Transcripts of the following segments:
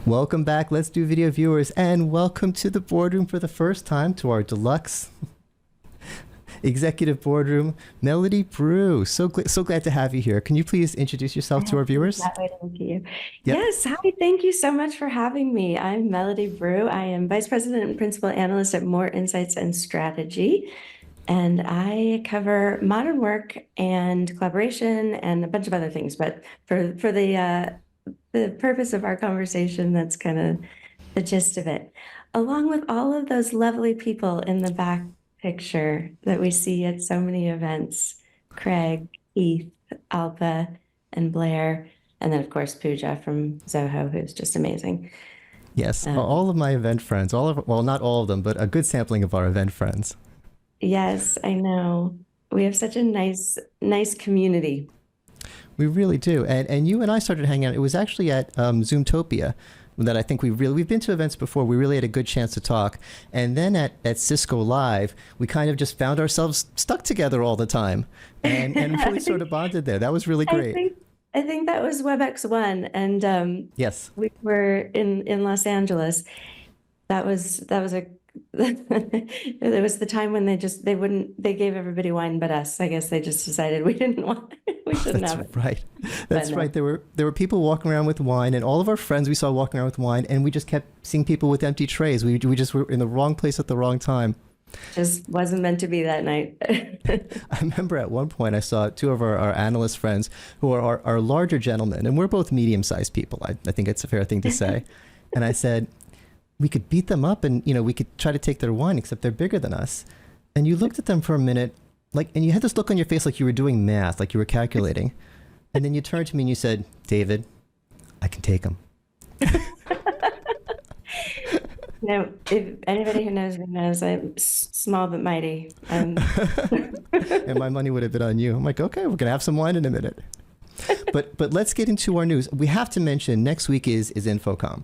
Welcome back, Let's Do Video viewers, and welcome to the boardroom for the first time to our deluxe executive boardroom. Melody Brue, so glad to have you here. Can you please introduce yourself to our viewers? That way to look at you. Yep. Yes, hi, thank you so much for having me. I'm Melody Brue. I am Vice President and Principal Analyst at More Insights and Strategy, and I cover modern work and collaboration and a bunch of other things. But for the purpose of our conversation, that's kind of the gist of it. Along with all of those lovely people in the back picture that we see at so many events, Craig, Keith, Alpa, and Blair, and then of course Pooja from Zoho, who's just amazing. Yes, all of my event friends, well, not all of them, but a good sampling of our event friends. Yes, I know. We have such a nice community. We really do. And you and I started hanging out. It was actually at Zoomtopia that I think we've been to events before. We really had a good chance to talk. And then at Cisco Live, we kind of just found ourselves stuck together all the time and really sort of bonded there. That was really great. I think that was WebEx 1, and yes, we were in Los Angeles. That was a it was the time when they gave everybody wine but us. I guess they just decided we shouldn't have it. Right. That's right. There were people walking around with wine, and all of our friends we saw walking around with wine, and we just kept seeing people with empty trays. We just were in the wrong place at the wrong time. Just wasn't meant to be that night. I remember at one point I saw two of our analyst friends who are our larger gentlemen, and we're both medium-sized people. I think it's a fair thing to say. And I said, we could beat them up and, we could try to take their wine, except they're bigger than us. And you looked at them for a minute, and you had this look on your face like you were doing math, like you were calculating. And then you turned to me and you said, David, I can take them. If anybody who knows me knows I'm small but mighty. And my money would have been on you. I'm like, okay, we're going to have some wine in a minute. But let's get into our news. We have to mention next week is InfoComm.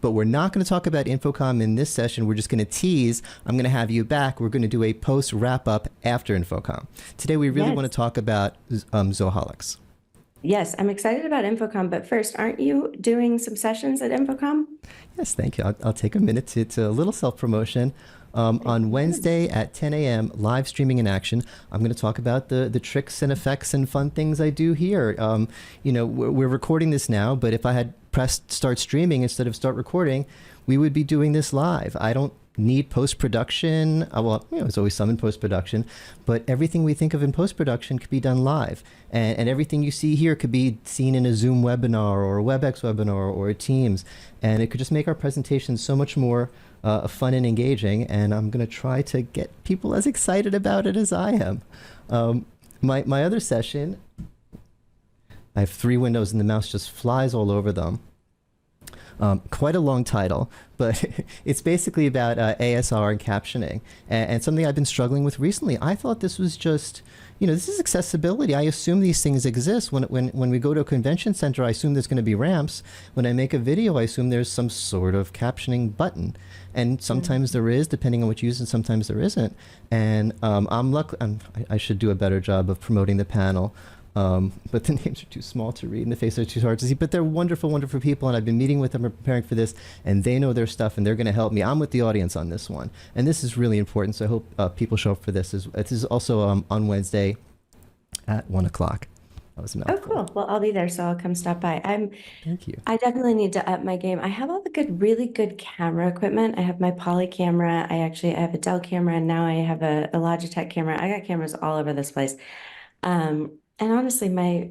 But we're not going to talk about InfoComm in this session. We're just going to tease. I'm going to have you back. We're going to do a post wrap-up after InfoComm. Today, we really want to talk about Zoholics. Yes, I'm excited about InfoComm. But first, aren't you doing some sessions at InfoComm? Yes, thank you. I'll take a minute to a little self-promotion. On Wednesday at 10 a.m., live streaming in action, I'm going to talk about the tricks and effects and fun things I do here. We're recording this now, but if I had pressed start streaming instead of start recording, we would be doing this live. I don't need post-production. Well, there's always some in post-production, but everything we think of in post-production could be done live. And everything you see here could be seen in a Zoom webinar or a WebEx webinar or a Teams. And it could just make our presentation so much more fun and engaging. And I'm going to try to get people as excited about it as I am. My other session, I have 3 windows and the mouse just flies all over them. Quite a long title, but it's basically about ASR and captioning, and something I've been struggling with recently. I thought this was just, this is accessibility. I assume these things exist. When we go to a convention center, I assume there's going to be ramps. When I make a video, I assume there's some sort of captioning button. And sometimes there is, depending on what you use, and sometimes there isn't. And I'm lucky. I should do a better job of promoting the panel. But the names are too small to read and the faces are too hard to see. But they're wonderful, wonderful people, and I've been meeting with them or preparing for this, and they know their stuff, and they're going to help me. I'm with the audience on this one, and this is really important, so I hope people show up for this. This is also on Wednesday at 1 o'clock. That was a mouthful. Oh, cool. Well, I'll be there, so I'll come stop by. Thank you. I definitely need to up my game. I have all the really good camera equipment. I have my Poly camera. I have a Dell camera, and now I have a Logitech camera. I got cameras all over this place. And honestly, my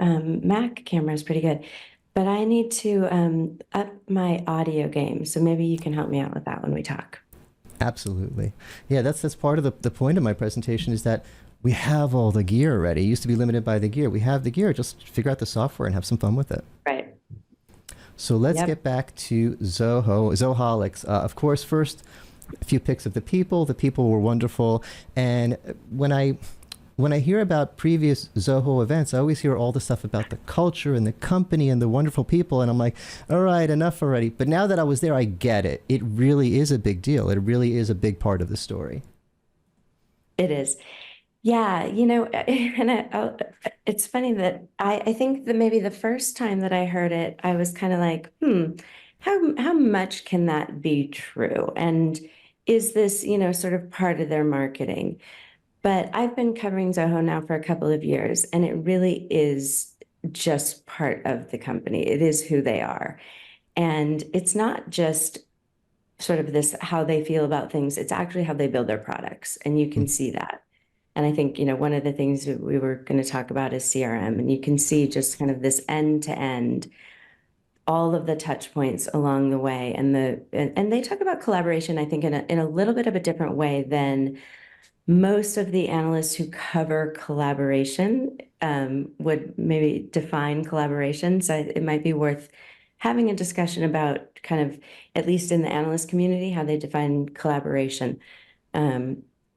Mac camera is pretty good, but I need to up my audio game. So maybe you can help me out with that when we talk. Absolutely. Yeah, that's part of the point of my presentation is that we have all the gear already. It used to be limited by the gear. We have the gear. Just figure out the software and have some fun with it. Right. So let's get back to Zoholics. Of course, first, a few pics of the people. The people were wonderful. And when I hear about previous Zoho events, I always hear all the stuff about the culture and the company and the wonderful people. And I'm like, all right, enough already. But now that I was there, I get it. It really is a big deal. It really is a big part of the story. It is. Yeah, and it's funny that I think that maybe the first time that I heard it, I was kind of like, how much can that be true? And is this, sort of part of their marketing? But I've been covering Zoho now for a couple of years, and it really is just part of the company. It is who they are. And it's not just sort of this how they feel about things, it's actually how they build their products. And you can see that. And I think, one of the things that we were going to talk about is CRM, and you can see just kind of this end to end, all of the touch points along the way. And they talk about collaboration, I think, in a little bit of a different way than most of the analysts who cover collaboration would maybe define collaboration. So it might be worth having a discussion about kind of, at least in the analyst community, how they define collaboration.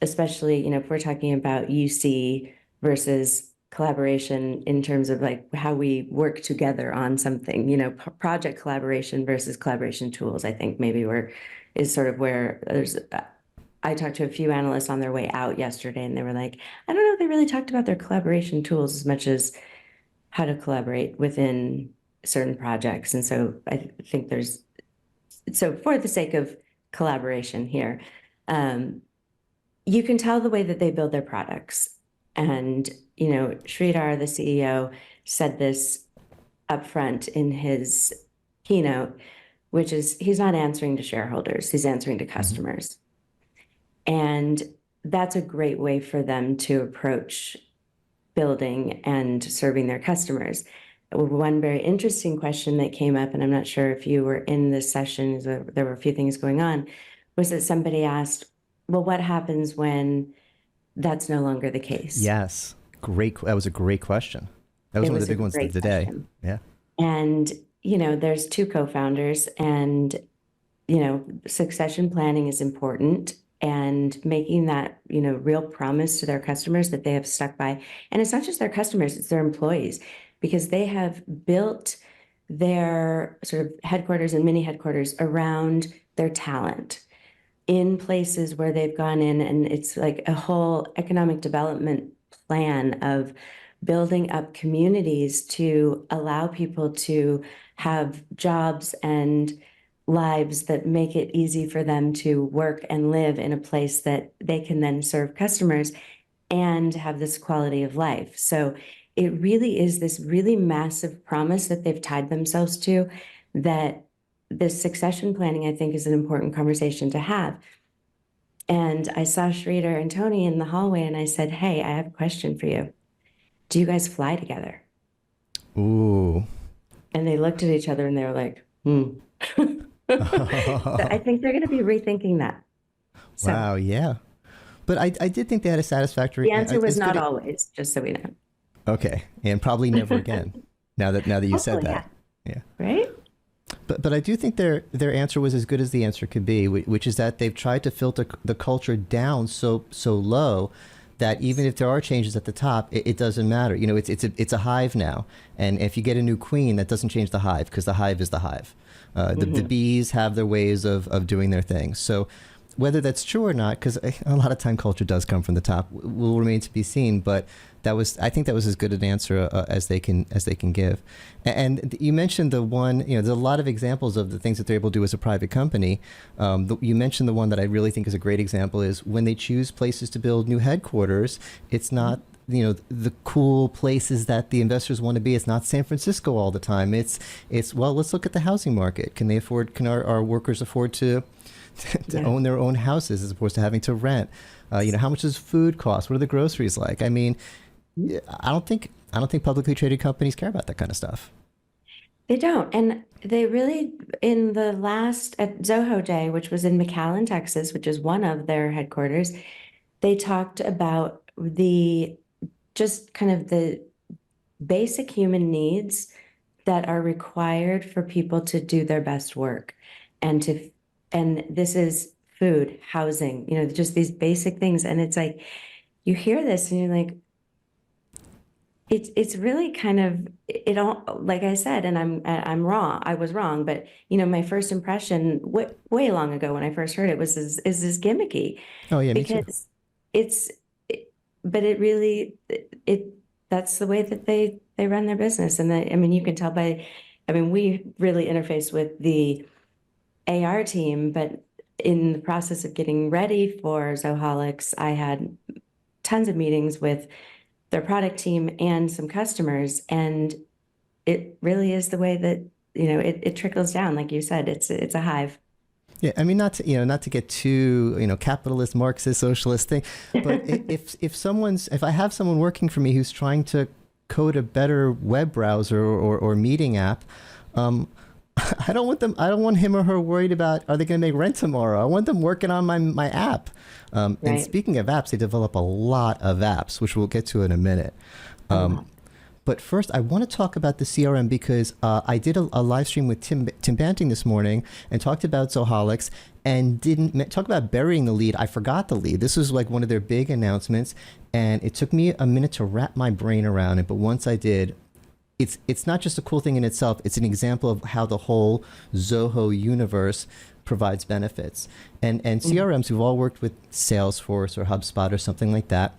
Especially, if we're talking about UC versus collaboration in terms of like how we work together on something, project collaboration versus collaboration tools, I think maybe is sort of where there's, I talked to a few analysts on their way out yesterday, and they were like, I don't know if they really talked about their collaboration tools as much as how to collaborate within certain projects. And so I think so for the sake of collaboration here, you can tell the way that they build their products. And, Sridhar, the CEO, said this upfront in his keynote, which is he's not answering to shareholders, he's answering to customers. And that's a great way for them to approach building and serving their customers. One very interesting question that came up, and I'm not sure if you were in this session, there were a few things going on, was that somebody asked, well, what happens when that's no longer the case? Yes. Great. That was a great question. That was one of the big ones of the day. Yeah. And, there's two co-founders, and, succession planning is important, and making that, real promise to their customers that they have stuck by. And it's not just their customers, it's their employees, because they have built their sort of headquarters and mini headquarters around their talent in places where they've gone in, and it's like a whole economic development plan of building up communities to allow people to have jobs and lives that make it easy for them to work and live in a place that they can then serve customers and have this quality of life. So it really is this really massive promise that they've tied themselves to, that this succession planning, I think, is an important conversation to have. And I saw Sridhar and Tony in the hallway, and I said, hey, I have a question for you. Do you guys fly together? Ooh. And they looked at each other and they were like, So I think they're going to be rethinking that. So, wow. Yeah. But I did think they had a satisfactory. The answer was not always, just so we know. Okay. And probably never again. now that you said that. Yeah. Right? But I do think their answer was as good as the answer could be, which is that they've tried to filter the culture down so low that even if there are changes at the top, it doesn't matter. It's a hive now, and if you get a new queen, that doesn't change the hive, because the hive is the hive. The bees have their ways of doing their things. So whether that's true or not, because a lot of time culture does come from the top, will remain to be seen. But I think that was as good an answer as they can give. And you mentioned the one, there's a lot of examples of the things that they're able to do as a private company. You mentioned the one that I really think is a great example is when they choose places to build new headquarters, it's not the cool places that the investors want to be. It's not San Francisco all the time. It's well, let's look at the housing market. Can our workers afford to own their own houses as opposed to having to rent? How much does food cost? What are the groceries like? I mean, I don't think publicly traded companies care about that kind of stuff. They don't. And they really, in the last, at Zoho Day, which was in McAllen, Texas, which is one of their headquarters, they talked about just kind of the basic human needs that are required for people to do their best work. And this is food, housing, just these basic things. And it's like, you hear this and you're like, it's really kind of, it all, like I said, and I'm wrong. I was wrong, but my first impression way long ago when I first heard it was is this gimmicky? Oh yeah, because me too. But it really that's the way that they run their business, and you can tell by, we really interface with the AR team, but in the process of getting ready for Zoholics, I had tons of meetings with their product team and some customers, and it really is the way that, it trickles down. Like you said, it's a hive. Yeah, I mean, not to get too, capitalist, Marxist, socialist thing, but if I have someone working for me who's trying to code a better web browser or meeting app, I don't want him or her worried about, are they going to make rent tomorrow? I want them working on my app. Right. And speaking of apps, they develop a lot of apps, which we'll get to in a minute. But first, I want to talk about the CRM because I did a live stream with Tim Banting this morning and talked about Zoholics and didn't talk about burying the lead. I forgot the lead. This was like one of their big announcements, and it took me a minute to wrap my brain around it. But once I did, it's not just a cool thing in itself. It's an example of how the whole Zoho universe provides benefits. And CRMs, we've all worked with Salesforce or HubSpot or something like that.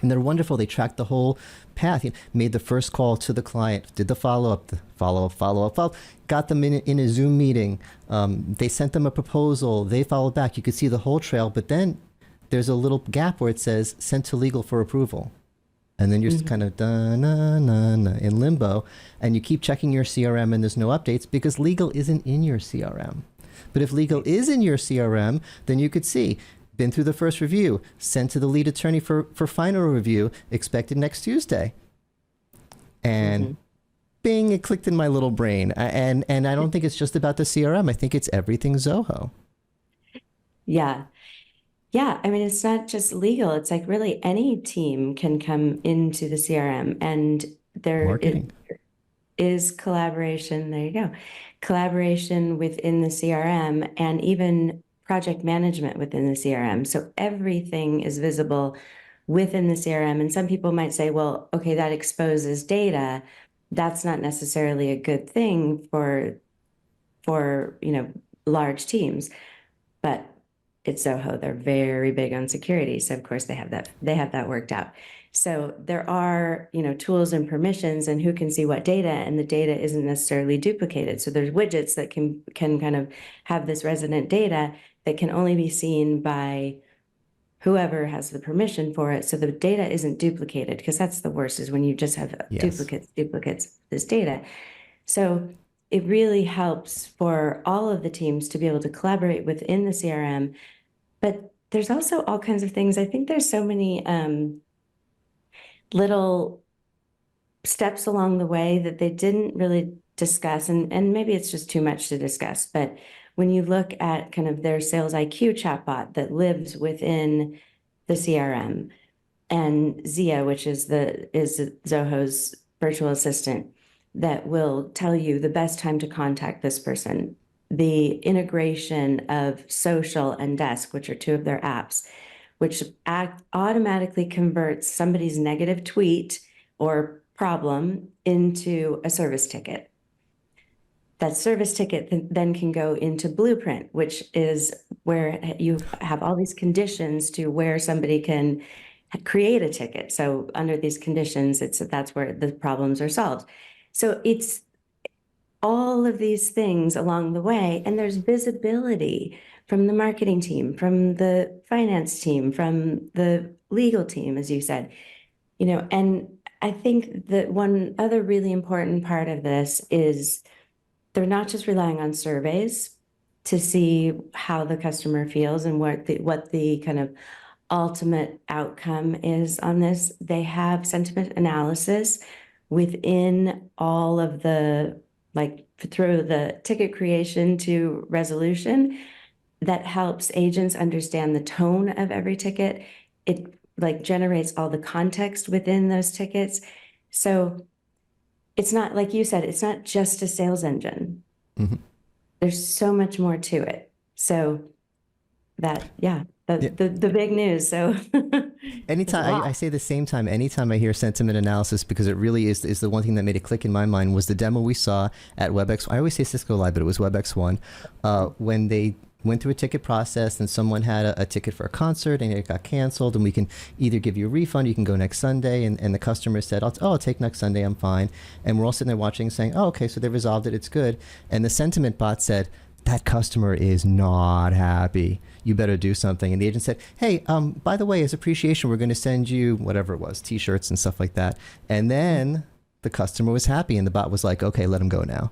And they're wonderful. They track the whole path. Made the first call to the client, did the follow-up, got them in a Zoom meeting. They sent them a proposal. They followed back. You could see the whole trail. But then there's a little gap where it says sent to legal for approval. And then you're kind of in limbo. And you keep checking your CRM and there's no updates because legal isn't in your CRM. But if legal is in your CRM, then you could see been through the first review, sent to the lead attorney for final review, expected next Tuesday. And bing, it clicked in my little brain. And I don't think it's just about the CRM. I think it's everything Zoho. Yeah. Yeah. I mean, it's not just legal. It's like really any team can come into the CRM, and there is collaboration. There you go. Collaboration within the CRM and even project management within the CRM. So everything is visible within the CRM. And some people might say, well, okay, that exposes data. That's not necessarily a good thing for large teams. But it's Zoho. They're very big on security. So of course they have that worked out. So there are, tools and permissions and who can see what data, and the data isn't necessarily duplicated. So there's widgets that can kind of have this resident data that can only be seen by whoever has the permission for it. So the data isn't duplicated, because that's the worst, is when you just have duplicates of this data. So it really helps for all of the teams to be able to collaborate within the CRM. But there's also all kinds of things. I think there's so many little steps along the way that they didn't really discuss, and maybe it's just too much to discuss. But when you look at kind of their Sales IQ chatbot that lives within the CRM, and Zia, which is Zoho's virtual assistant, that will tell you the best time to contact this person, the integration of Social and Desk, which are two of their apps, which automatically converts somebody's negative tweet or problem into a service ticket. That service ticket then can go into Blueprint, which is where you have all these conditions to where somebody can create a ticket. So under these conditions, that's where the problems are solved. So it's all of these things along the way, and there's visibility from the marketing team, from the finance team, from the legal team, as you said, and I think that one other really important part of this is they're not just relying on surveys to see how the customer feels and what the kind of ultimate outcome is on this. They have sentiment analysis within all of the, through the ticket creation to resolution, that helps agents understand the tone of every ticket. It generates all the context within those tickets. So it's not, like you said, it's not just a sales engine. There's so much more to it. So the big news. So anytime I say the same time, anytime I hear sentiment analysis, because it really is the one thing that made it click in my mind, was the demo we saw at WebEx. I always say Cisco Live, but it was WebEx 1, when they went through a ticket process and someone had a ticket for a concert and it got canceled, and we can either give you a refund, you can go next Sunday, and the customer said, I'll take next Sunday, I'm fine. And we're all sitting there watching saying, oh, okay, so they resolved it, it's good. And the sentiment bot said, that customer is not happy. You better do something. And the agent said, hey, by the way, as appreciation, we're going to send you whatever it was, t-shirts and stuff like that. And then the customer was happy and the bot was like, okay, let him go now.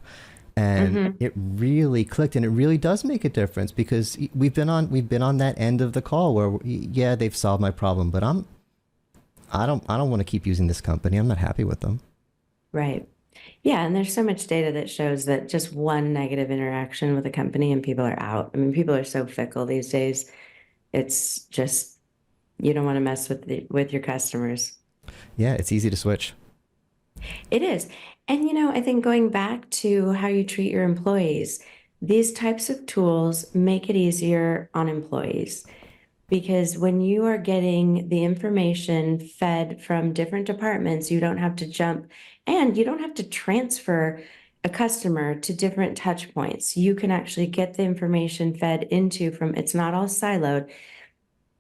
And it really clicked, and it really does make a difference, because we've been on that end of the call where, yeah, they've solved my problem, but I don't want to keep using this company. I'm not happy with them. Right. Yeah, and there's so much data that shows that just one negative interaction with a company and people are out. I mean, people are so fickle these days. It's just, you don't want to mess with your customers. Yeah, it's easy to switch. It is. And I think going back to how you treat your employees, these types of tools make it easier on employees, because when you are getting the information fed from different departments, you don't have to jump, and you don't have to transfer a customer to different touch points. You can actually get the information fed into from, it's not all siloed.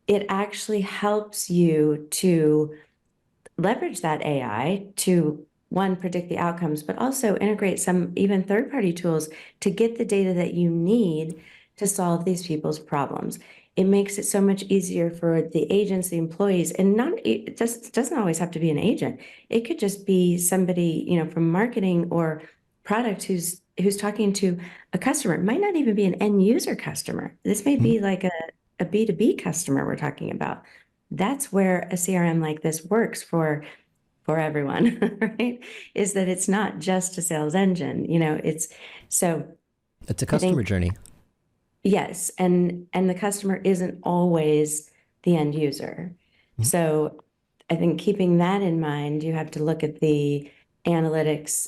It actually helps you to leverage that AI to, one, predict the outcomes, but also integrate some even third-party tools to get the data that you need to solve these people's problems. It makes it so much easier for the agents, the employees, and it just doesn't always have to be an agent. It could just be somebody, from marketing or product who's talking to a customer. It might not even be an end user customer. This may be like a B2B customer we're talking about. That's where a CRM like this works for everyone, right? Is that it's not just a sales engine, it's a customer journey. Yes, and the customer isn't always the end user. So I think keeping that in mind, you have to look at the analytics,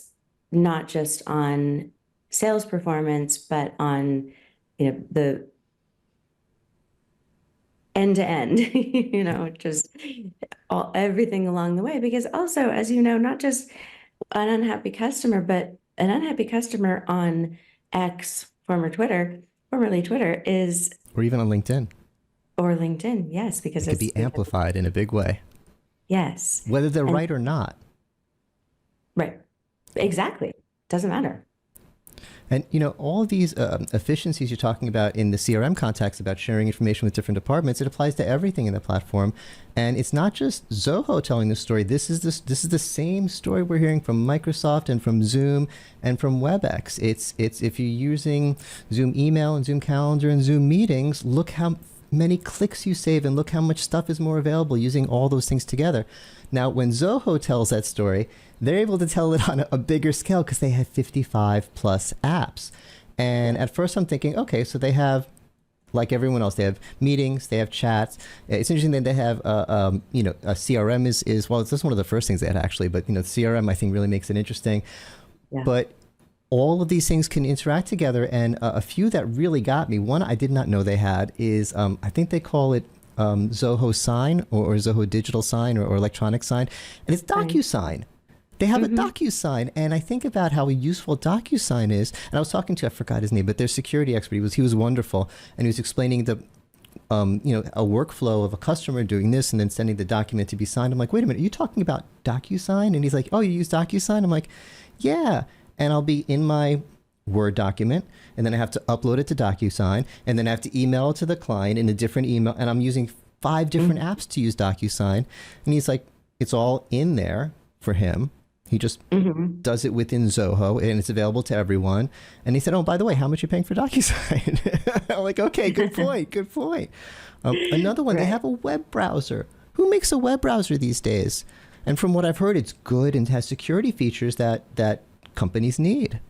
not just on sales performance, but on, the end to end, just everything along the way. Because also, as you know, not just an unhappy customer, but an unhappy customer on X, formerly Twitter, is, Or even on LinkedIn. or LinkedIn, yes, because It could be amplified in a big way. Yes. Whether they're right or not. Right. Exactly. Doesn't matter. And, all of these efficiencies you're talking about in the CRM context about sharing information with different departments, it applies to everything in the platform. And it's not just Zoho telling the story. This is the same story we're hearing from Microsoft and from Zoom and from WebEx. It's if you're using Zoom email and Zoom calendar and Zoom meetings, look how many clicks you save and look how much stuff is more available using all those things together. Now, when Zoho tells that story, they're able to tell it on a bigger scale because they have 55 plus apps. And at first I'm thinking, okay, so they have, like everyone else, they have meetings, they have chats. It's interesting that they have, a CRM is well, it's just one of the first things they had actually, but CRM I think really makes it interesting. Yeah. But all of these things can interact together, and a few that really got me, one I did not know they had is, I think they call it Zoho Sign or Zoho Digital Sign or electronic sign, and it's DocuSign. They have a DocuSign, and I think about how useful DocuSign is. And I was talking to, I forgot his name, but their security expert. He was wonderful, and he was explaining the a workflow of a customer doing this and then sending the document to be signed. I'm like, wait a minute, are you talking about DocuSign? And he's like, oh, you use DocuSign? I'm like, yeah. And I'll be in my Word document, and then I have to upload it to DocuSign, and then I have to email it to the client in a different email, and I'm using 5 different apps to use DocuSign. And he's like, it's all in there for him. He just does it within Zoho, and it's available to everyone. And he said, oh, by the way, how much are you paying for DocuSign? I'm like, okay, good point, good point. Another one, They have a web browser. Who makes a web browser these days? And from what I've heard, it's good and has security features that companies need.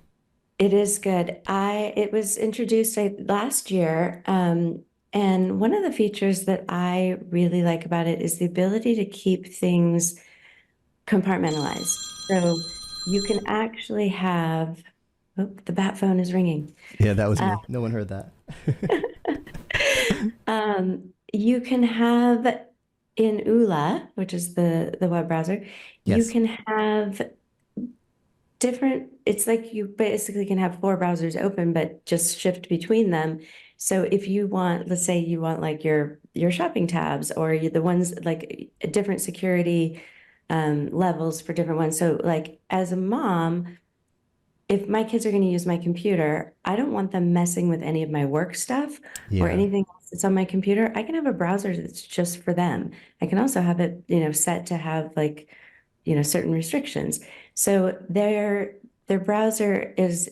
It is good. It was introduced last year, and one of the features that I really like about it is the ability to keep things compartmentalized. So you can actually have, the bat phone is ringing. Yeah, that was me. No one heard that. You can have in Ulaa, which is the web browser, you can have it's like you basically can have 4 browsers open, but just shift between them. So if you want, let's say you want like your shopping tabs, or the ones like different security levels for different ones. So like as a mom, if my kids are going to use my computer, I don't want them messing with any of my work stuff or Yeah. anything else that's on my computer. I can have a browser that's just for them. I can also have it, set to have like, certain restrictions. So their browser is,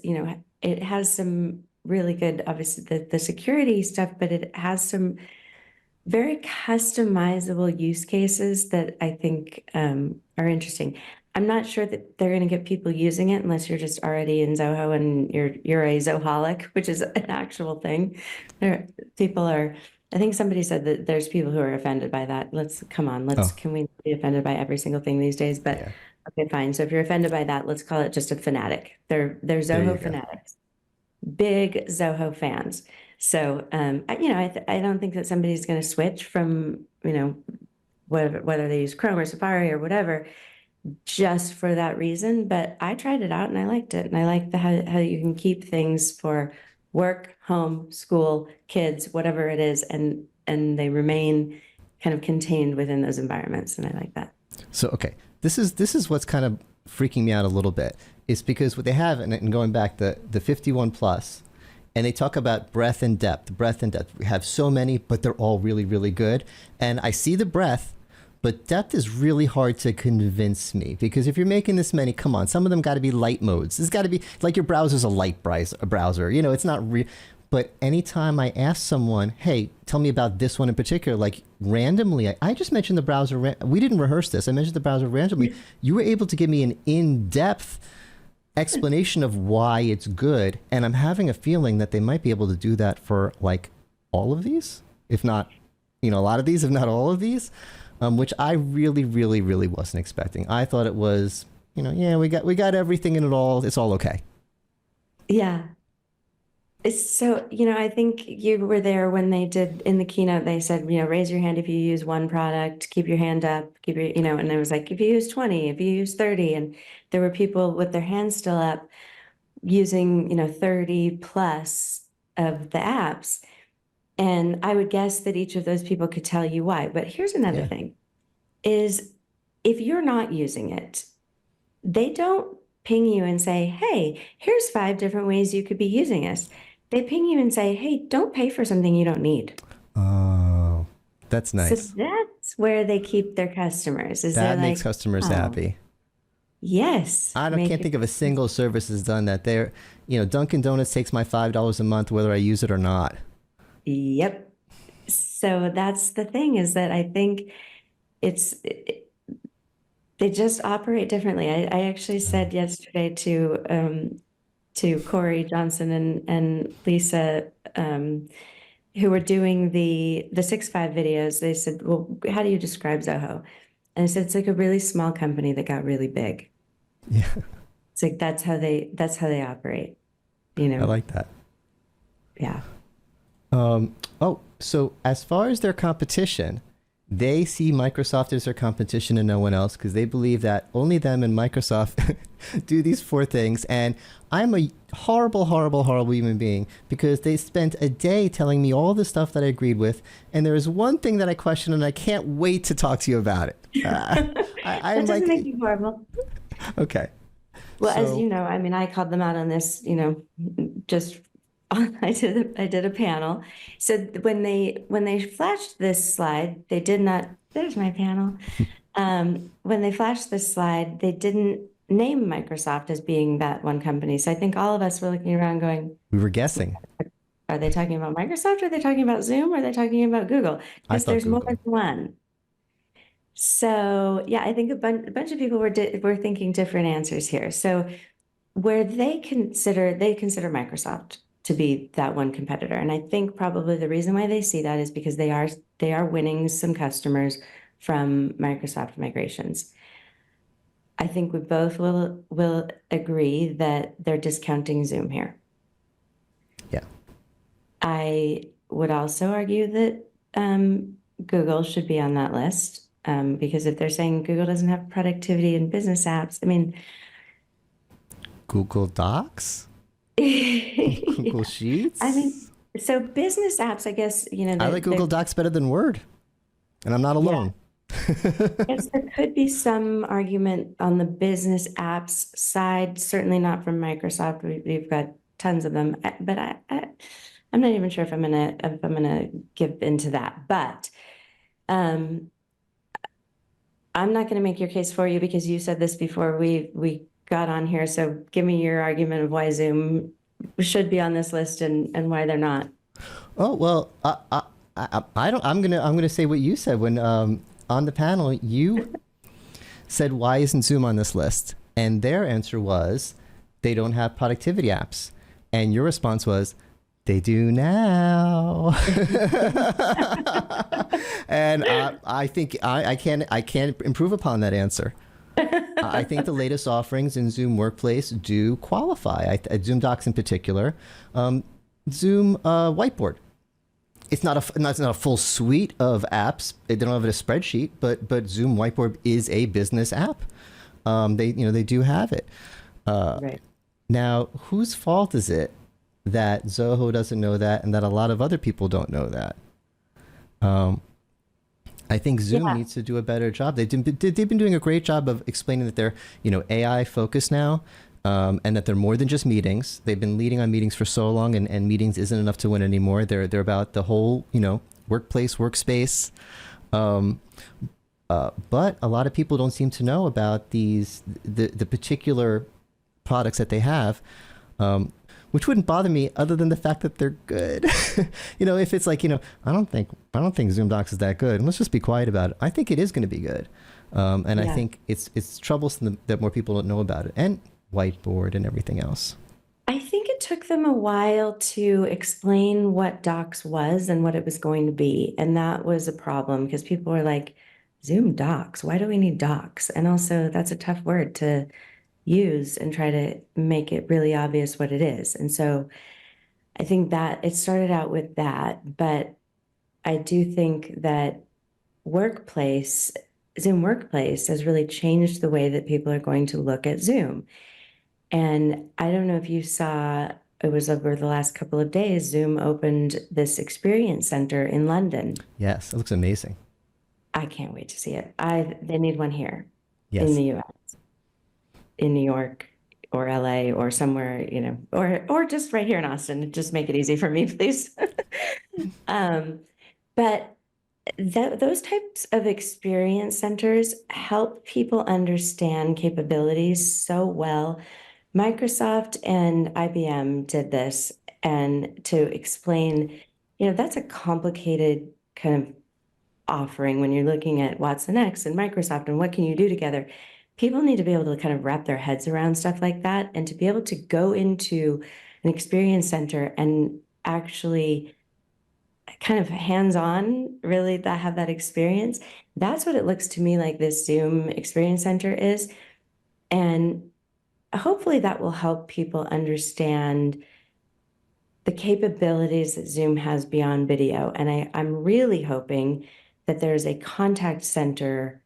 it has some really good, obviously the security stuff, but it has some very customizable use cases that I think are interesting. I'm not sure that they're going to get people using it unless you're just already in Zoho and you're a Zoholic, which is an actual thing. People are. I think somebody said that there's people who are offended by that. Come on, Oh, can we be offended by every single thing these days? But yeah. okay, fine. So if you're offended by that, let's call it just a fanatic. They're There you Zoho go. fanatics, big Zoho fans. So, I don't think that somebody's going to switch from, whether they use Chrome or Safari or whatever, just for that reason. But I tried it out and I liked it. And I like how you can keep things for work, home, school, kids, whatever it is, and they remain kind of contained within those environments. And I like that. So, okay, this is what's kind of freaking me out a little bit. Is because what they have, and going back the 51 plus, and they talk about breadth and depth. Breadth and depth. We have so many, but they're all really, really good. And I see the breadth, but depth is really hard to convince me, because if you're making this many, come on, some of them got to be light modes. This got to be like your browser's a light browser. It's not real. But anytime I ask someone, hey, tell me about this one in particular, like randomly, I just mentioned the browser. We didn't rehearse this. I mentioned the browser randomly. You were able to give me an in-depth explanation of why it's good. And I'm having a feeling that they might be able to do that for like all of these, if not, a lot of these, if not all of these, which I really, really, really wasn't expecting. I thought it was, yeah, we got everything in it all. It's all okay. Yeah. So, I think you were there when they did in the keynote, they said, raise your hand if you use one product, keep your hand up, and it was like, if you use 20, if you use 30, and there were people with their hands still up using, 30 plus of the apps. And I would guess that each of those people could tell you why. But here's another Yeah. thing is if you're not using it, they don't ping you and say, hey, here's 5 different ways you could be using us. They ping you and say, hey, don't pay for something you don't need. Oh, that's So nice. that's where they keep their customers. Is That they're makes like, customers oh, happy. yes, Can't think of a single service that's done that. Dunkin' Donuts takes my $5 a month, whether I use it or not. Yep. So that's the thing, is that I think they just operate differently. I actually said yesterday to Corey Johnson and Lisa, who were doing the 6.5 videos. They said, well, how do you describe Zoho? And I said, it's like a really small company that got really big. Yeah, It's like that's how they operate, I like that. Yeah. So as far as their competition, they see Microsoft as their competition and no one else, because they believe that only them and Microsoft do these 4 things. And I'm a horrible, horrible, horrible human being, because they spent a day telling me all the stuff that I agreed with. And there is one thing that I question, and I can't wait to talk to you about it. That doesn't make you horrible. Okay. Well, as So- you know, I mean, I called them out on this, just I did a panel. So when they flashed this slide, they did not. There's my panel. When they flashed this slide, they didn't name Microsoft as being that one company. So I think all of us were looking around going, We were guessing. are they talking about Microsoft? Are they talking about Zoom? Or are they talking about Google? I Because thought there's more Google. than one. So yeah, I think a bunch of people were thinking different answers here. So where they consider Microsoft to be that one competitor, and I think probably the reason why they see that is because they are winning some customers from Microsoft migrations. I think we both will agree that they're discounting Zoom here. Yeah. I would also argue that Google should be on that list, because if they're saying Google doesn't have productivity and business apps, I mean, Google Docs? Google Sheets? I mean, so business apps, I guess, I like Google Docs better than Word. And I'm not alone. Yes, there could be some argument on the business apps side, certainly not from Microsoft. We've got tons of them, but I'm not even sure if I'm gonna give into that. But um, I'm not gonna make your case for you because you said this before we got on here. So give me your argument of why Zoom should be on this list and why they're not. Oh well, I don't. I'm gonna say what you said when on the panel you said why isn't Zoom on this list, and their answer was they don't have productivity apps, and your response was they do now. And I think I can't improve upon that answer. I think the latest offerings in Zoom Workplace do qualify. Zoom Docs in particular, Zoom Whiteboard. It's not a full suite of apps. They don't have a spreadsheet, but Zoom Whiteboard is a business app. They do have it. Right. Now, whose fault is it that Zoho doesn't know that and that a lot of other people don't know that? I think Zoom Yeah. needs to do a better job. They've been doing a great job of explaining that they're AI focused now, and that they're more than just meetings. They've been leading on meetings for so long, and meetings isn't enough to win anymore. They're about the whole workplace, workspace. But a lot of people don't seem to know about the particular products that they have, which wouldn't bother me other than the fact that they're good. If it's like, I don't think Zoom Docs is that good, and let's just be quiet about it. I think it is going to be good. And I Yeah. think it's troublesome that more people don't know about it, and Whiteboard and everything else. I think it took them a while to explain what Docs was and what it was going to be. And that was a problem because people were like, Zoom Docs, why do we need Docs? And also, that's a tough word to use and try to make it really obvious what it is. And so I think that it started out with that. But I do think that Workplace, Zoom Workplace has really changed the way that people are going to look at Zoom. And I don't know if you saw, it was over the last couple of days, Zoom opened this experience center in London. Yes, it looks amazing. I can't wait to see it. They need one here in Yes. the US, in New York or LA or somewhere, or just right here in Austin. Just make it easy for me, please. Um, but those types of experience centers help people understand capabilities so well. Microsoft and IBM did this, and to explain, that's a complicated kind of offering when you're looking at Watson X and Microsoft and what can you do together. People need to be able to kind of wrap their heads around stuff like that and to be able to go into an experience center and actually kind of hands-on really have that experience. That's what it looks to me like this Zoom experience center is. And hopefully that will help people understand the capabilities that Zoom has beyond video. And I'm really hoping that there's a contact center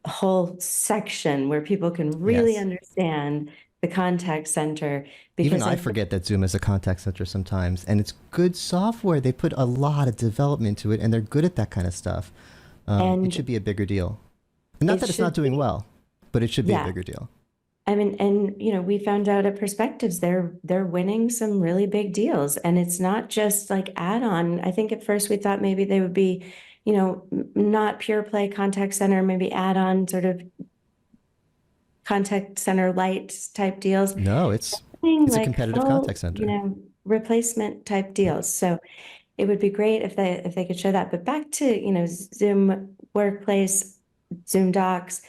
whole section where people can really Yes. understand the contact center Even because I forget that Zoom is a contact center sometimes, and it's good software. They put a lot of development into it, and they're good at that kind of stuff. It and should be a bigger deal. And not it that it's not should doing be, well, but it should be a yeah. bigger deal. I mean, and we found out at Perspectives they're winning some really big deals, and it's not just like add-on. I think at first we thought maybe they would be, not pure play contact center, maybe add-on sort of contact center light type deals. No, Being it's a like competitive full, contact center. replacement type deals. So it would be great if they could show that. But back to, Zoom Workplace, Zoom Docs.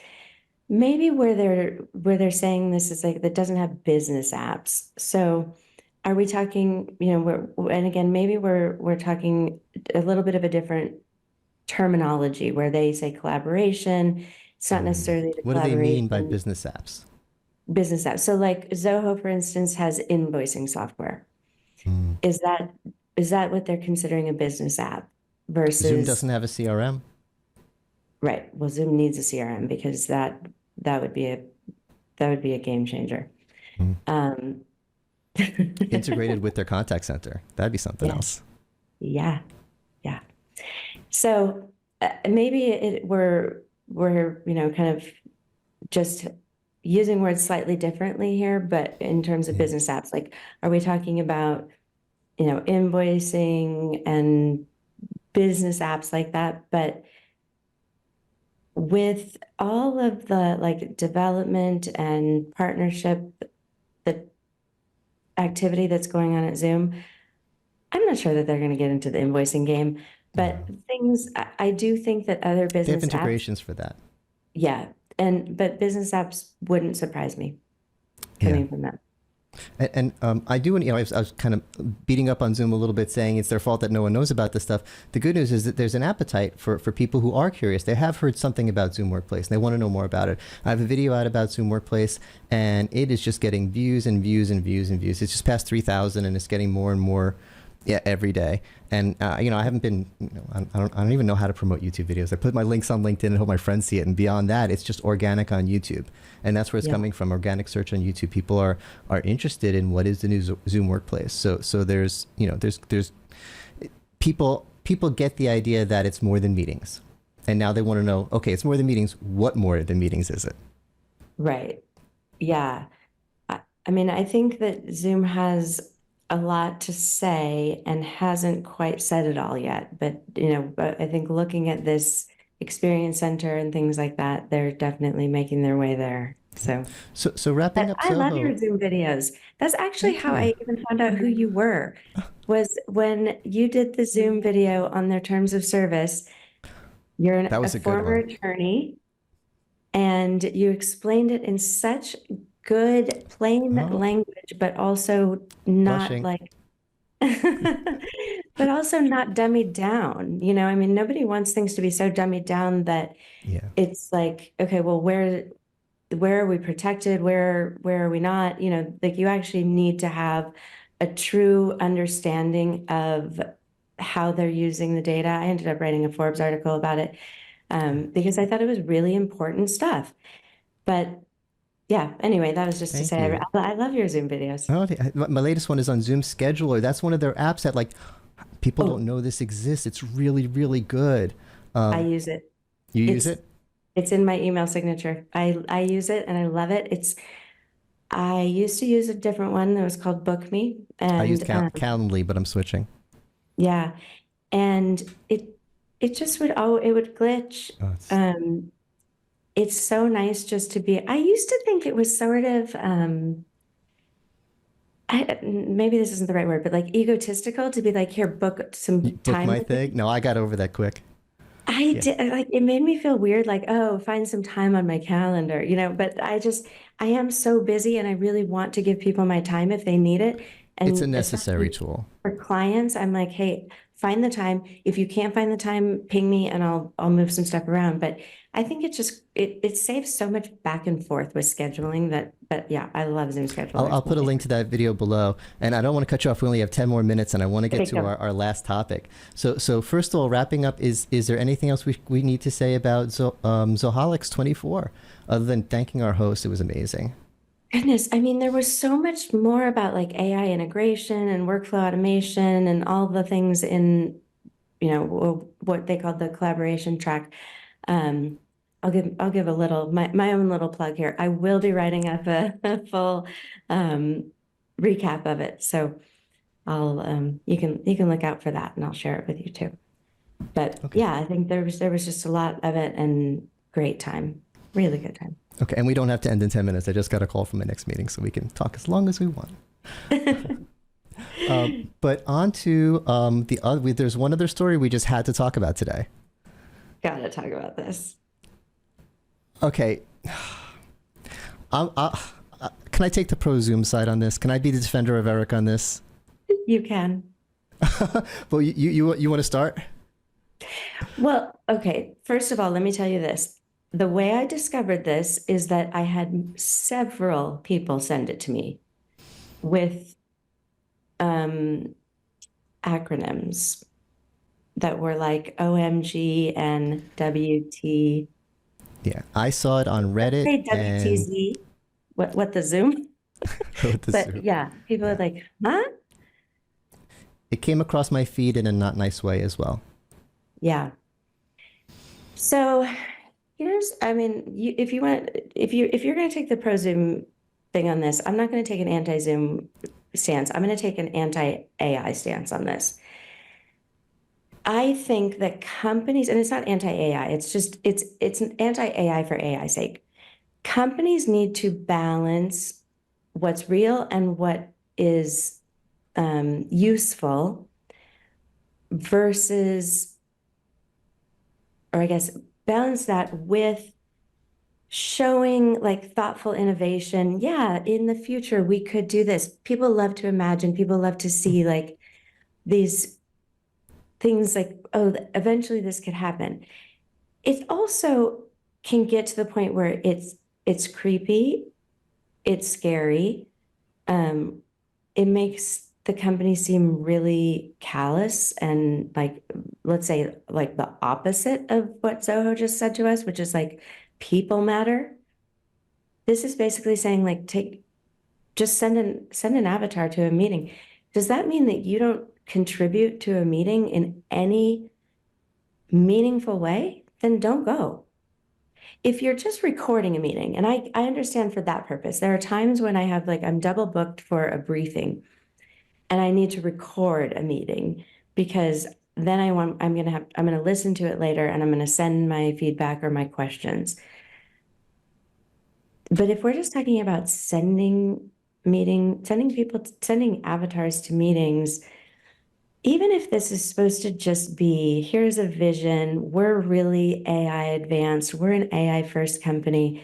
Maybe where they're saying this is like that doesn't have business apps. So are we talking, and again, maybe we're talking a little bit of a different terminology where they say collaboration. It's not necessarily the What do they mean by collaboration business apps? business apps. So like Zoho, for instance, has invoicing software. Mm. Is that what they're considering a business app Zoom versus doesn't have a CRM. right? Well, Zoom needs a CRM because that would be a game changer. Mm. Um, Integrated with their contact center. That'd be something yeah, else. yeah, yeah. So maybe we're kind of just using words slightly differently here, but in terms of business apps, like, are we talking about, invoicing and business apps like that? But with all of the like development and partnership, the activity that's going on at Zoom, I'm not sure that they're going to get into the invoicing game, but I do think that other They have business apps, integrations for that. yeah, but business apps wouldn't surprise me coming from them. And I do, I was kind of beating up on Zoom a little bit, saying it's their fault that no one knows about this stuff. The good news is that there's an appetite for people who are curious. They have heard something about Zoom Workplace, and they want to know more about it. I have a video out about Zoom Workplace, and it is just getting views and views and views and views. It's just past 3,000, and it's getting more and more every day. And I haven't been, I don't even know how to promote YouTube videos. I put my links on LinkedIn and hope my friends see it. And beyond that, it's just organic on YouTube. And that's where it's coming from, organic search on YouTube. People are interested in what is the new Zoom Workplace. So there's, there's people get the idea that it's more than meetings. And now they want to know, okay, it's more than meetings. What more than meetings is it? Right. Yeah. I mean, I think that Zoom has a lot to say and hasn't quite said it all yet. But, but I think looking at this experience center and things like that, they're definitely making their way there. So wrapping up I love Zoho. your Zoom videos. That's actually how I even found out who you were, was when you did the Zoom video on their terms of service. You're a former attorney, and you explained it in such good, plain language, but also not like, but also not dummied down. I mean, nobody wants things to be so dummied down that it's like, okay, well, where are we protected? Where are we not? Like, you actually need to have a true understanding of how they're using the data. I ended up writing a Forbes article about it because I thought it was really important stuff. But yeah, anyway, that was just to say I love your Zoom videos. Oh, my latest one is on Zoom Scheduler. That's one of their apps that, like, people don't know this exists. It's really, really good. I use it. You use it? It's in my email signature. I use it and I love it. I used to use a different one that was called Book Me. And I use Calendly, but I'm switching. Yeah. And it just would glitch. It's so nice just to be, I used to think it was sort of, maybe this isn't the right word, but like egotistical to be like, here, book some time. Book my thing? No, I got over that quick. I did, like, it made me feel weird, like, oh, find some time on my calendar, but I am so busy and I really want to give people my time if they need it. And it's a necessary tool. For clients, I'm like, hey, find the time. If you can't find the time, ping me and I'll move some stuff around. But I think it saves so much back and forth with scheduling but yeah, I love Zoom scheduling. I'll put a link to that video below, and I don't want to cut you off. We only have 10 more minutes and I want to get to our last topic. So first of all, wrapping up, is there anything else we need to say about Zoholics 24 other than thanking our host? It was amazing. Goodness, I mean, there was so much more about like AI integration and workflow automation and all the things in, what they called the collaboration track. I'll give a little, my own little plug here. I will be writing up a full recap of it. So you can look out for that and I'll share it with you too. But yeah, I think there was just a lot of it and great time, really good time. Okay, and we don't have to end in 10 minutes. I just got a call from my next meeting, so we can talk as long as we want. But on to the other, there's one other story we just had to talk about today. Gotta talk about this. Okay. Can I take the pro Zoom side on this? Can I be the defender of Eric on this? You can. Well, you want to start? Well, okay. First of all, let me tell you this. The way I discovered this is that I had several people send it to me with acronyms that were like OMG and WT. Yeah, I saw it on Reddit. Say WTZ. What the Zoom? Zoom. Yeah, people are like, huh? It came across my feed in a not nice way as well. Yeah. So I mean, if you want, if you're going to take the pro Zoom thing on this, I'm not going to take an anti-Zoom stance. I'm going to take an anti-AI stance on this. I think that companies, and it's not anti-AI, it's an anti-AI for AI's sake. Companies need to balance what's real and what is useful versus, or I guess, balance that with showing like thoughtful innovation. Yeah, in the future, we could do this. People love to imagine, people love to see like these things like, oh, eventually this could happen. It also can get to the point where it's creepy, it's scary. Um, it makes the company seem really callous and like, let's say like the opposite of what Zoho just said to us, which is like people matter. This is basically saying like just send an avatar to a meeting. Does that mean that you don't contribute to a meeting in any meaningful way? Then don't go. If you're just recording a meeting, and I understand for that purpose, there are times when I have like I'm double booked for a briefing and I need to record a meeting because then I'm gonna listen to it later and I'm gonna send my feedback or my questions. But if we're just talking about sending avatars to meetings, even if this is supposed to just be, here's a vision, we're really AI advanced, we're an AI first company,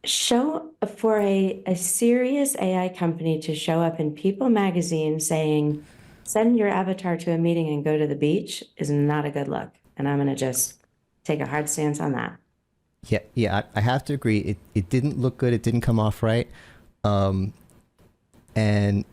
show for a serious AI company to show up in People magazine saying, send your avatar to a meeting and go to the beach is not a good look. And I'm going to just take a hard stance on that. I have to agree. It didn't look good. It didn't come off right. Um, and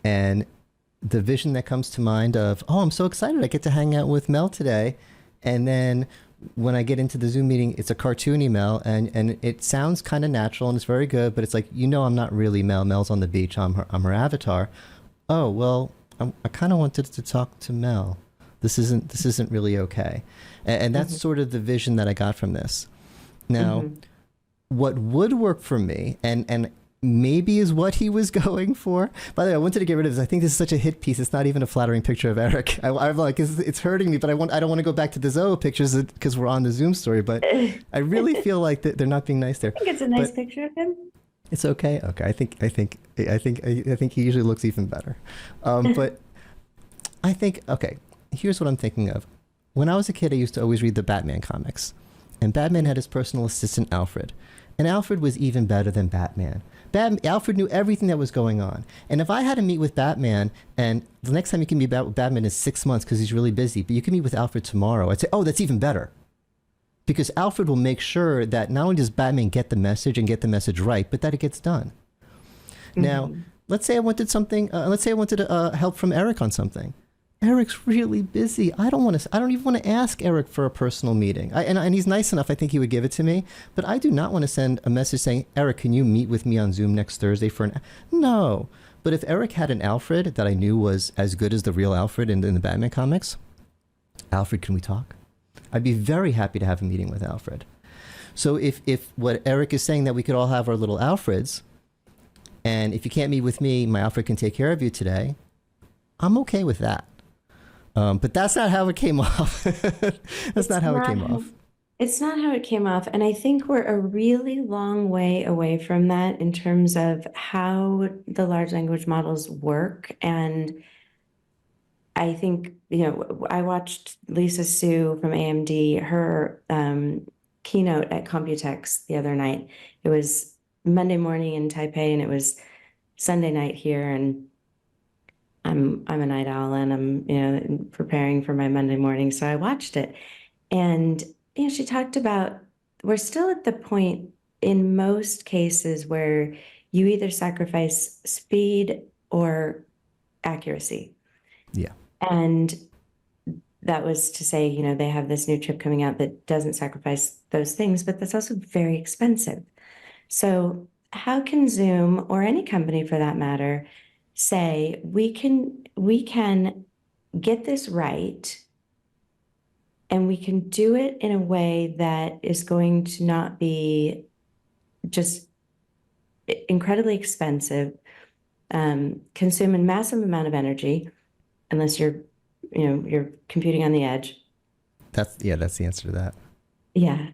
the vision that comes to mind of, oh, I'm so excited. I get to hang out with Mel today. And then when I get into the Zoom meeting, it's a cartoony Mel, and it sounds kind of natural and it's very good, but it's like, I'm not really Mel. Mel's on the beach. I'm her avatar. Oh, well, I kind of wanted to talk to Mel. This isn't really okay. And that's sort of the vision that I got from this. Now, what would work for me, and maybe is what he was going for. By the way, I wanted to get rid of this. I think this is such a hit piece. It's not even a flattering picture of Eric. I'm like, it's hurting me, but I don't want to go back to the Zoho pictures because we're on the Zoom story. But I really feel like they're not being nice there. I think it's a nice picture of him. It's okay. Okay, I think he usually looks even better. But I think, okay, here's what I'm thinking of. When I was a kid, I used to always read the Batman comics. And Batman had his personal assistant, Alfred. And Alfred was even better than Batman. Alfred knew everything that was going on. And if I had to meet with Batman, and the next time you can meet with Batman is 6 months because he's really busy, but you can meet with Alfred tomorrow, I'd say, oh, that's even better. Because Alfred will make sure that not only does Batman get the message and get the message right, but that it gets done. Now, let's say I wanted help from Eric on something. Eric's really busy. I don't even want to ask Eric for a personal meeting. And he's nice enough, I think he would give it to me. But I do not want to send a message saying, Eric, can you meet with me on Zoom next Thursday for No. But if Eric had an Alfred that I knew was as good as the real Alfred in the Batman comics, Alfred, can we talk? I'd be very happy to have a meeting with Alfred. So if what Eric is saying that we could all have our little Alfreds, and if you can't meet with me, my Alfred can take care of you today, I'm okay with that. But that's not how it came off. It's not how it came off. It's not how it came off. And I think we're a really long way away from that in terms of how the large language models work. And I think, I watched Lisa Su from AMD, her keynote at Computex the other night. It was Monday morning in Taipei and it was Sunday night here. And I'm a night owl and I'm, preparing for my Monday morning. So I watched it and, she talked about, we're still at the point in most cases where you either sacrifice speed or accuracy. Yeah. And that was to say, they have this new chip coming out that doesn't sacrifice those things, but that's also very expensive. So how can Zoom or any company for that matter say we can get this right And we can do it in a way that is going to not be just incredibly expensive, consume a massive amount of energy, unless you're computing on the edge. That's the answer to that. Yeah.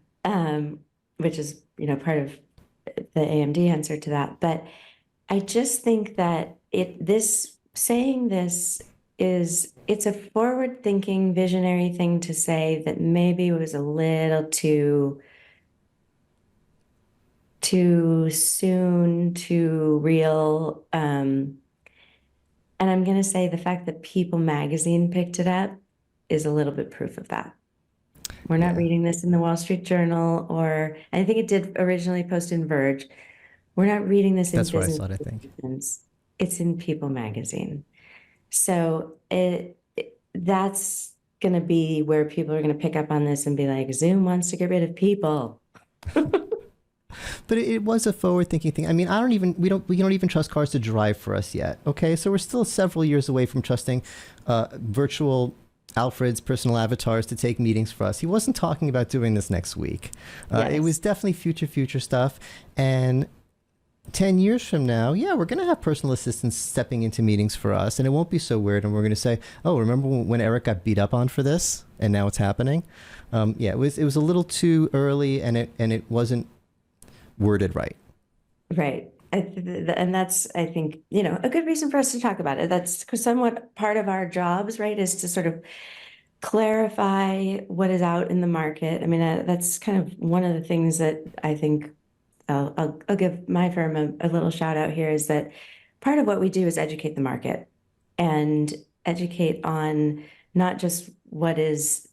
Which is, part of the AMD answer to that. But I just think that saying this it's a forward-thinking, visionary thing to say that maybe was a little too soon, too real. And I'm going to say the fact that People magazine picked it up is a little bit proof of that. We're not reading this in the Wall Street Journal, or I think it did originally post in Verge. We're not reading this in That's where I Business saw it, I think. Intelligence. It's in People magazine. So that's going to be where people are going to pick up on this and be like, Zoom wants to get rid of people. But it was a forward-thinking thing. I mean, we don't even trust cars to drive for us yet. Okay, so we're still several years away from trusting virtual Alfred's personal avatars to take meetings for us. He wasn't talking about doing this next week. Yes. It was definitely future stuff. And 10 years from now, we're going to have personal assistants stepping into meetings for us, and it won't be so weird. And we're going to say, oh, remember when Eric got beat up on for this? And now it's happening. It was a little too early, and it wasn't worded right. Right. And that's, I think, a good reason for us to talk about it. That's somewhat part of our jobs, right, is to sort of clarify what is out in the market. I mean, that's kind of one of the things that I think I'll give my firm a little shout out here, is that part of what we do is educate the market and educate on not just what is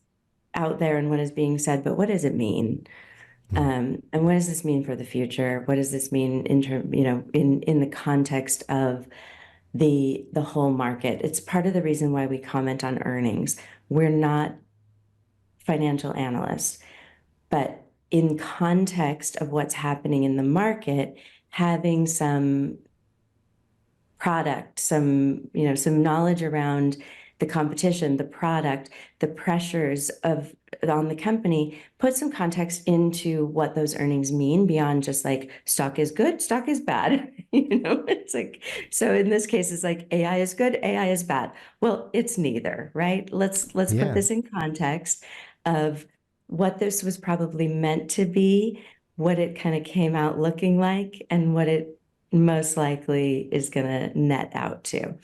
out there and what is being said, but what does it mean? And what does this mean for the future? What does this mean in the context of the whole market? It's part of the reason why we comment on earnings. We're not financial analysts, but in context of what's happening in the market, having some product, some knowledge around the competition, the product, the pressures on the company, put some context into what those earnings mean beyond just like stock is good, stock is bad. It's like, so in this case, it's like AI is good, AI is bad. Well, it's neither, right? Let's put this in context of what this was probably meant to be, what it kind of came out looking like, and what it most likely is going to net out to.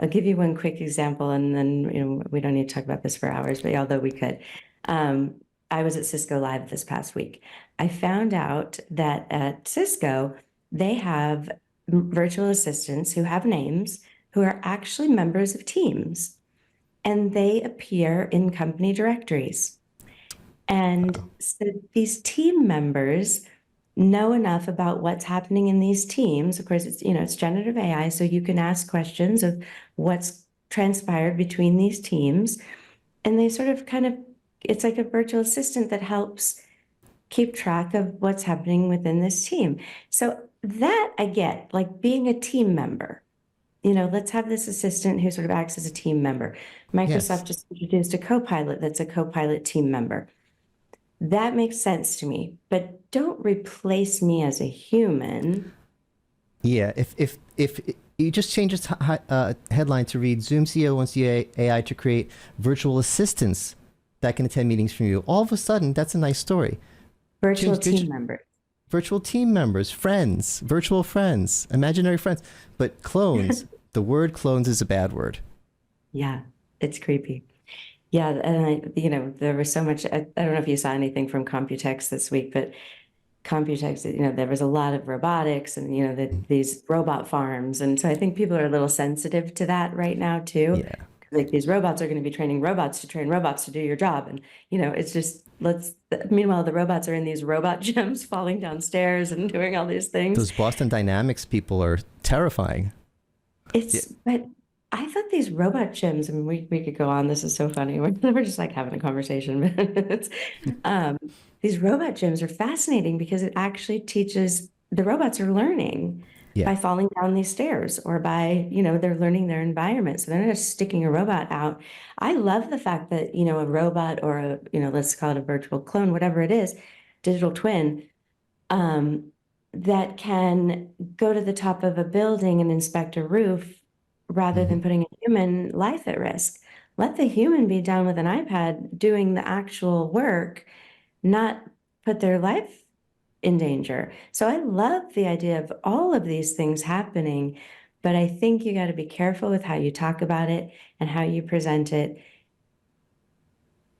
I'll give you one quick example, and then we don't need to talk about this for hours, but although we could. I was at Cisco Live this past week. I found out that at Cisco, they have virtual assistants who have names who are actually members of teams, and they appear in company directories. And so these team members know enough about what's happening in these teams. Of course, it's generative AI, so you can ask questions of what's transpired between these teams, and they sort of it's like a virtual assistant that helps keep track of what's happening within this team. So that I get, like being a team member. Let's have this assistant who sort of acts as a team member. Microsoft just introduced a Copilot that's a Copilot team member. That makes sense to me, but don't replace me as a human. Yeah, if you just change its headline to read, Zoom CEO wants the AI to create virtual assistants that can attend meetings from you. All of a sudden, that's a nice story. Virtual team members. Virtual team members, friends, virtual friends, imaginary friends. But clones, the word clones is a bad word. Yeah, it's creepy. Yeah, and there was so much. I don't know if you saw anything from Computex this week, but Computex, there was a lot of robotics and these robot farms, and so I think people are a little sensitive to that right now too. Yeah. Like these robots are going to be training robots to train robots to do your job, and it's just Meanwhile, the robots are in these robot gyms, falling downstairs and doing all these things. Those Boston Dynamics people are terrifying. But I thought these robot gyms, I mean, we could go on. This is so funny. We're just like having a conversation. These robot gyms are fascinating because it actually teaches the robots are learning Yeah. by falling down these stairs or by, they're learning their environment. So they're not just sticking a robot out. I love the fact that, a robot or let's call it a virtual clone, whatever it is, digital twin, that can go to the top of a building and inspect a roof rather than putting a human life at risk. Let the human be down with an iPad doing the actual work, not put their life in danger. So I love the idea of all of these things happening, but I think you got to be careful with how you talk about it and how you present it.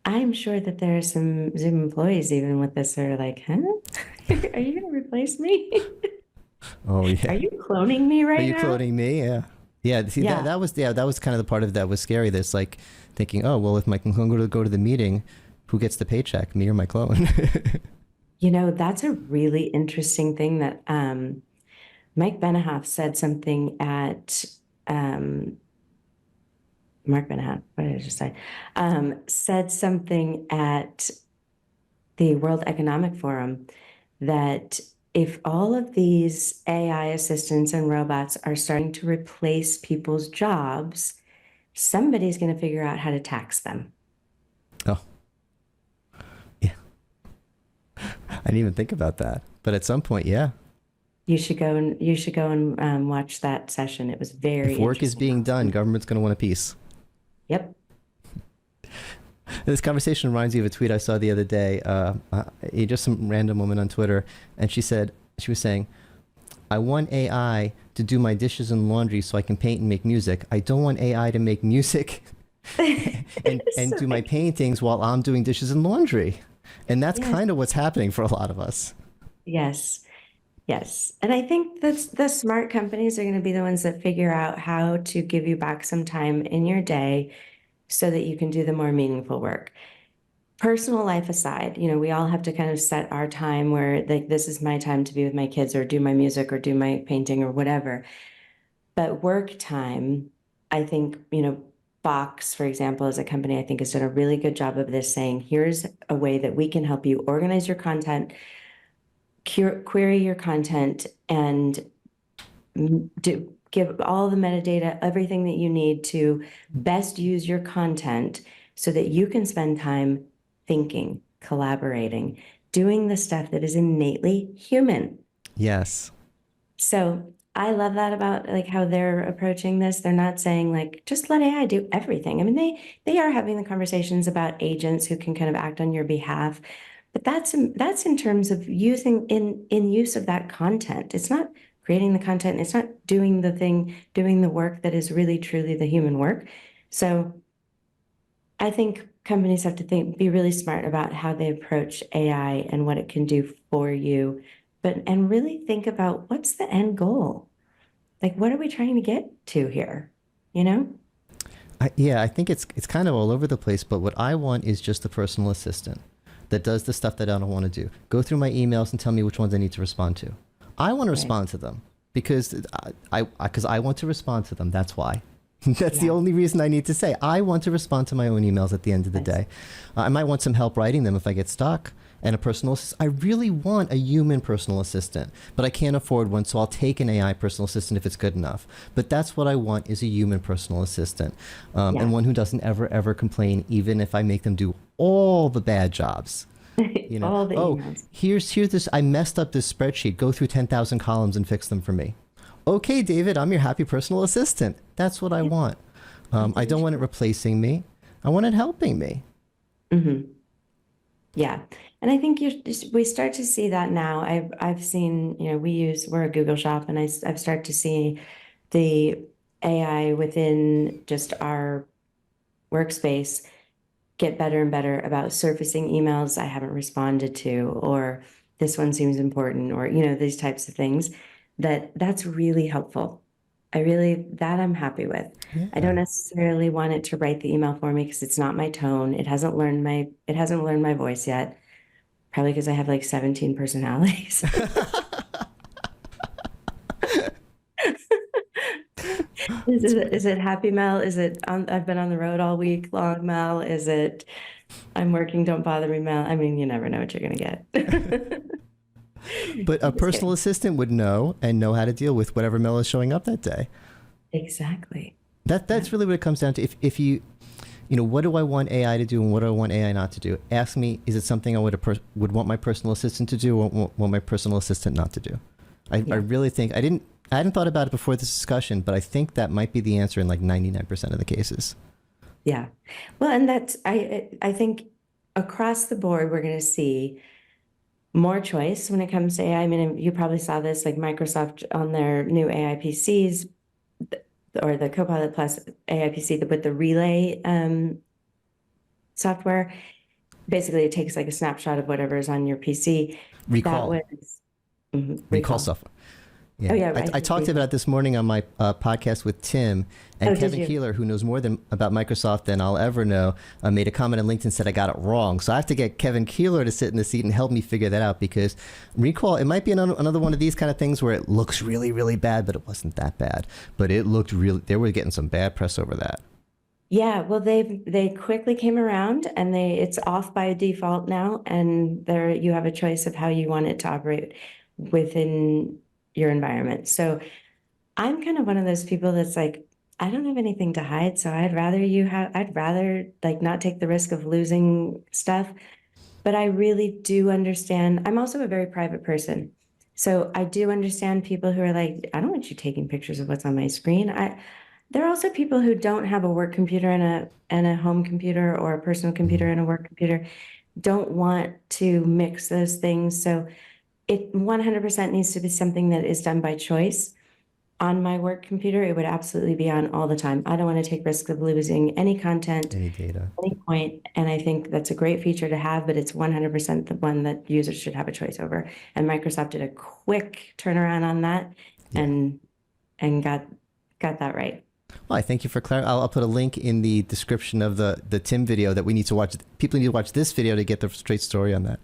I'm sure that there are some Zoom employees even with this that are like, huh? Are you going to replace me? Oh Are yeah. you cloning me Are right you now? cloning me? Yeah. Yeah. See, Yeah. that was kind of the part of that was scary. This like thinking, oh well, if my clone go to the meeting, who gets the paycheck, me or my clone? That's a really interesting thing that Mike Benehoff said something at Mark Benehoff, what did I just say? Said something at the World Economic Forum that if all of these AI assistants and robots are starting to replace people's jobs, somebody's going to figure out how to tax them. Oh yeah. I didn't even think about that. But at some point, yeah. You should go and watch that session. It was very If work is interesting. being done, government's going to want a piece. Yep. This conversation reminds me of a tweet I saw the other day. Just some random woman on Twitter, and she was saying, "I want AI to do my dishes and laundry so I can paint and make music. I don't want AI to make music and do my paintings while I'm doing dishes and laundry." And that's Yes. kind of what's happening for a lot of us. Yes. Yes. And I think that's the smart companies are going to be the ones that figure out how to give you back some time in your day so that you can do the more meaningful work. Personal life aside, we all have to kind of set our time where like this is my time to be with my kids or do my music or do my painting or whatever. But work time, I think, Box, for example, as a company, I think has done a really good job of this saying, here's a way that we can help you organize your content, query your content, and give all the metadata, everything that you need to best use your content so that you can spend time thinking, collaborating, doing the stuff that is innately human. Yes. So I love that about like how they're approaching this. They're not saying like just let AI do everything. I mean, they are having the conversations about agents who can kind of act on your behalf, but that's in terms of using in use of that content. It's not creating the content. It's not doing the work that is really truly the human work. So I think companies have to be really smart about how they approach AI and what it can do for you, and really think about what's the end goal? Like, what are we trying to get to here? You know? Yeah, I think it's kind of all over the place, but what I want is just a personal assistant that does the stuff that I don't want to do. Go through my emails and tell me which ones I need to respond to. I want to Right. respond to them because I want to respond to them. That's why. That's the Yeah. only reason I need to say. I want to respond to my own emails at the end of the Nice. day. I might want some help writing them if I get stuck. And a personal I really want a human personal assistant, but I can't afford one, so I'll take an AI personal assistant if it's good enough. But that's what I want is a human personal assistant, Yeah. and one who doesn't ever complain, even if I make them do all the bad jobs. All the Oh, emails. here's this. I messed up this spreadsheet. Go through 10,000 columns and fix them for me. Okay, David, I'm your happy personal assistant. That's what I want. I don't want it replacing me. I want it helping me. Mm-hmm. Yeah. And I think we start to see that now. I've seen, we're a Google shop, and I've started to see the AI within just our workspace get better and better about surfacing emails I haven't responded to, or this one seems important, or, these types of things. That's really helpful. That I'm happy with. I don't Yeah. necessarily want it to write the email for me because it's not my tone. It hasn't learned my voice yet. Probably because I have like 17 personalities. Is it happy Mel? Is it I've been on the road all week long Mel? Is it I'm working, don't bother me Mel? I mean, you never know what you're gonna get. But a Just personal kidding. assistant would know and know how to deal with whatever mail is showing up that day. Exactly. That's really what it comes down to. If you, what do I want AI to do and what do I want AI not to do? Ask me, is it something I would want my personal assistant to do or want my personal assistant not to do? I really think I hadn't thought about it before this discussion, but I think that might be the answer in like 99% of the cases. Yeah. Well, and I think across the board, we're going to see more choice when it comes to AI. I mean, you probably saw this, like Microsoft on their new AI PCs or the Copilot Plus AI PC with the Relay software. Basically, it takes like a snapshot of whatever is on your PC. That Recall. was Recall recall. stuff. Yeah. Oh, yeah, I talked about it this morning on my podcast with Tim, and Oh, did Kevin you? Keeler, who knows more about Microsoft than I'll ever know, made a comment on LinkedIn and said I got it wrong. So I have to get Kevin Keeler to sit in the seat and help me figure that out, because recall, it might be another one of these kind of things where it looks really, really bad, but it wasn't that bad. But it looked they were getting some bad press over that. Yeah, well, they quickly came around, and it's off by default now, and there you have a choice of how you want it to operate within your environment. So I'm kind of one of those people that's like, I don't have anything to hide, so I'd rather like not take the risk of losing stuff. But I really do understand. I'm also a very private person. So I do understand people who are like, I don't want you taking pictures of what's on my screen. There are also people who don't have a work computer and a home computer, or a personal computer and a work computer, don't want to mix those things. So it 100% needs to be something that is done by choice. On my work computer, it would absolutely be on all the time. I don't want to take risks of losing any content Any data. at any point. And I think that's a great feature to have, but it's 100% the one that users should have a choice over. And Microsoft did a quick turnaround on that, Yeah. and got that right. Well, I thank you for clarifying. I'll put a link in the description of the Tim video that we need to watch. People need to watch this video to get the straight story on that.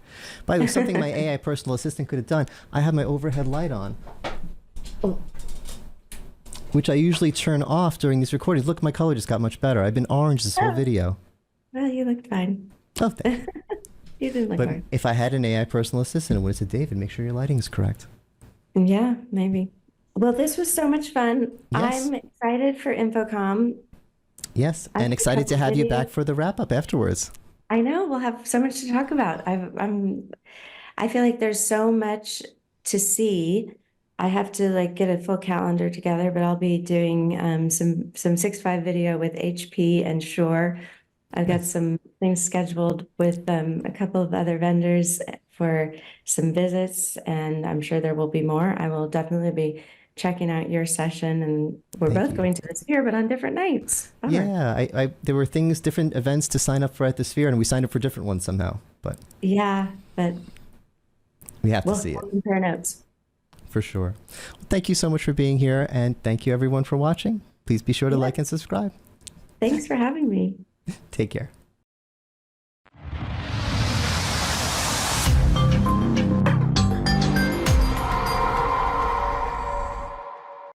By the way, something my AI personal assistant could have done, I have my overhead light on, which I usually turn off during these recordings. Look, my color just got much better. I've been orange this whole video. Well, you looked fine. Oh, thank you. You didn't look But fine. if I had an AI personal assistant, it would have said, David, make sure your lighting is correct. Yeah, maybe. Well, this was so much fun. Yes. I'm excited for InfoComm. Yes, I and think excited to that's have you really- back for the wrap-up afterwards. I know we'll have so much to talk about. I feel like there's so much to see. I have to like get a full calendar together, but I'll be doing some 6.5 video with HP and Shure. I've got some things scheduled with a couple of other vendors for some visits, and I'm sure there will be more. I will definitely be checking out your session, and we're Thank both you. going to the Sphere, but on different nights. Bummer. Yeah, there were different events to sign up for at the Sphere, and we signed up for different ones somehow. But Yeah, but we have we'll to see it. compare notes. For sure. Well, thank you so much for being here, and thank you everyone for watching. Please be sure to Yeah. like and subscribe. Thanks for having me. Take care.